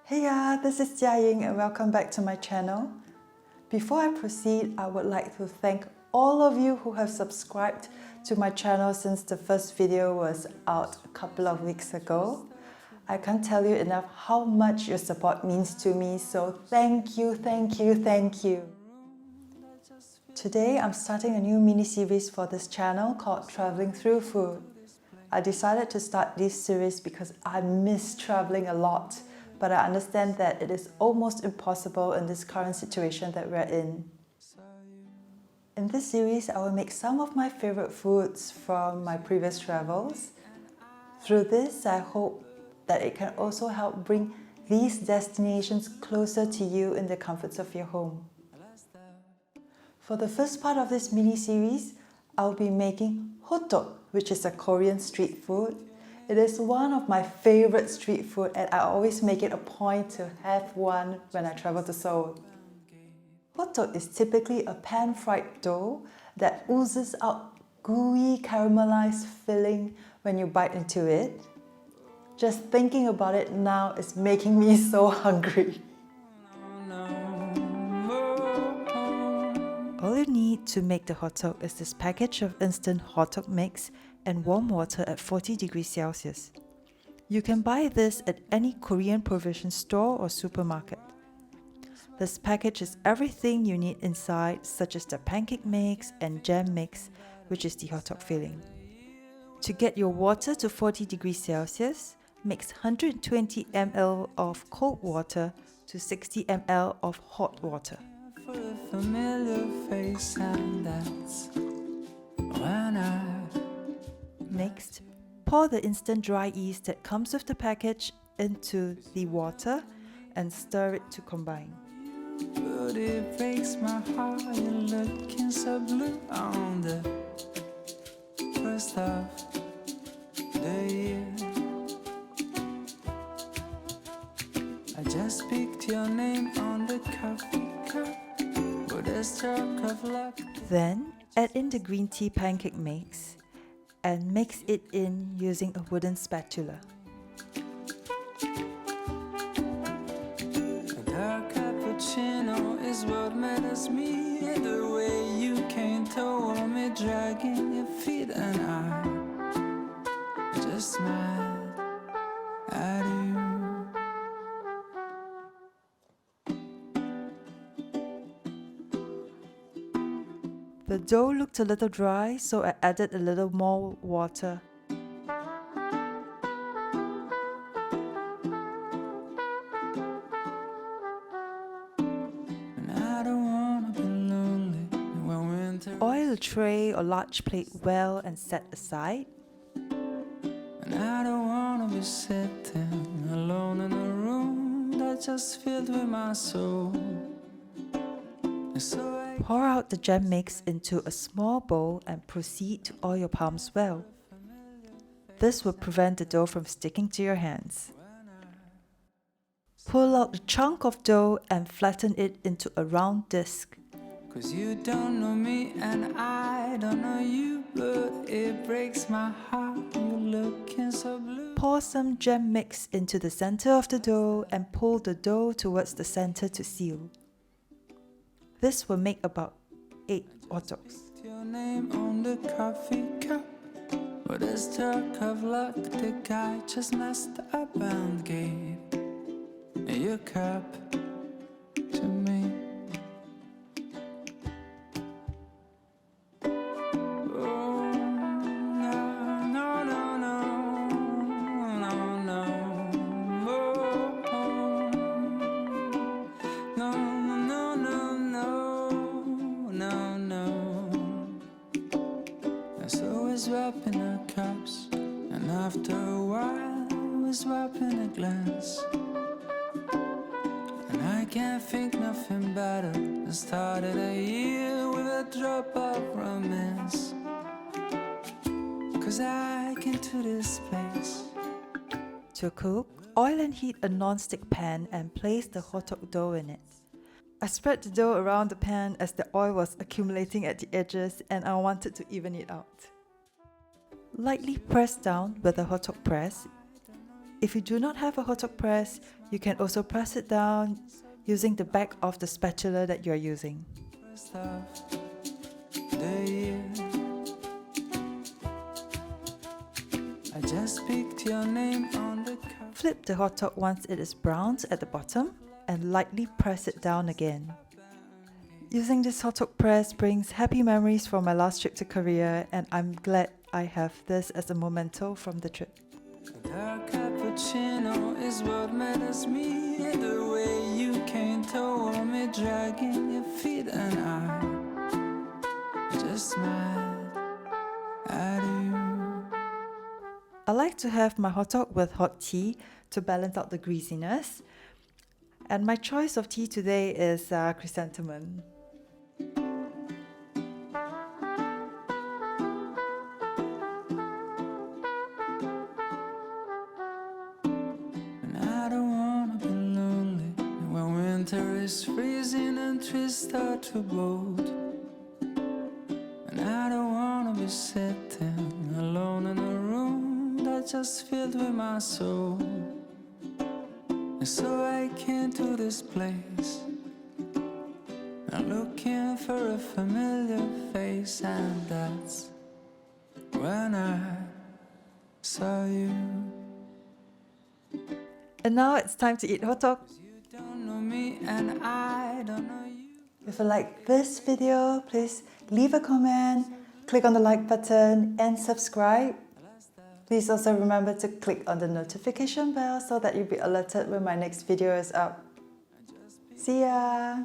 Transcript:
Hey this is Jiaying and welcome back to my channel. Before I proceed, I would like to thank all of you who have subscribed to my channel since the first video was out a couple of weeks ago. I can't tell you enough how much your support means to me, so thank you. Today I'm starting a new mini-series for this channel called Traveling Through Food. I decided to start this series because I miss traveling a lot, but I understand that it is almost impossible in this current situation that we're in. In this series, I will make some of my favorite foods from my previous travels. Through this, I hope that it can also help bring these destinations closer to you in the comforts of your home. For the first part of this mini-series, I'll be making Hotteok, which is a Korean street food. It is one of my favorite street food and I always make it a point to have one when I travel to Seoul. Hotteok is typically a pan-fried dough that oozes out gooey caramelized filling when you bite into it. Just thinking about it now is making me so hungry. All you need to make the hotteok is this package of instant hotteok mix and warm water at 40 degrees Celsius. You can buy this at any Korean provision store or supermarket. This package is everything you need inside, such as the pancake mix and jam mix, which is the hotteok filling. To get your water to 40 degrees Celsius, mix 120 ml of cold water to 60 ml of hot water. Next, pour the instant dry yeast that comes with the package into the water and stir it to combine. But it breaks my heart, you're looking so blue on the first of the year. I just picked your name on the coffee cup, but a stroke of luck. Then add in the green tea pancake mix and mix it in using a wooden spatula. A dark cappuccino is what matters me. The way you came toward me, dragging your feet, and I just smiled at you. The dough looked a little dry, so I added a little more water. Oil a tray or large plate well and set aside. And I don't want to be sitting alone in a room that's just filled with my soul. Pour out the jam mix into a small bowl and proceed to oil your palms well. This will prevent the dough from sticking to your hands. Pull out a chunk of dough and flatten it into a round disc. 'Cause you don't know me and I don't know you, but it breaks my heart, you're looking so blue. Pour some jam mix into the center of the dough and pull the dough towards the center to seal. This will make about 8 hotteoks. Your name on the coffee cup, but a stroke of luck, the guy just messed up and gave your cup to me. Swapping our cups, and after a while we're swapping a glass. And I can't think nothing better than started a year with a drop of romance. 'Cause I came to this place. To cook, oil and heat a non-stick pan and place the hotteok dough in it. I spread the dough around the pan as the oil was accumulating at the edges and I wanted to even it out. Lightly press down with a hotteok press. If you do not have a hotteok press, You can also press it down using the back of the spatula that you're using. I just picked your name on the cup. Flip the hotteok once it is browned at the bottom and lightly press it down again. Using this hotteok press brings happy memories from my last trip to Korea, and I'm glad I have this as a memento from the trip. A dark cappuccino is what matters me. The way you came toward me, dragging your feet, and I just smiled at you. I like to have my hotteok with hot tea to balance out the greasiness. And my choice of tea today is chrysanthemum. And I don't wanna be lonely when winter is freezing and trees start to bolt. And I don't wanna be sitting alone in a room that's just filled with my soul. And so I came to this place, I'm looking for a familiar face, and that's when I saw you. And now it's time to eat hotteok. You don't know me and I don't know you. If you like this video, please leave a comment, click on the like button and subscribe. Please also remember to click on the notification bell so that you'll be alerted when my next video is up. See ya!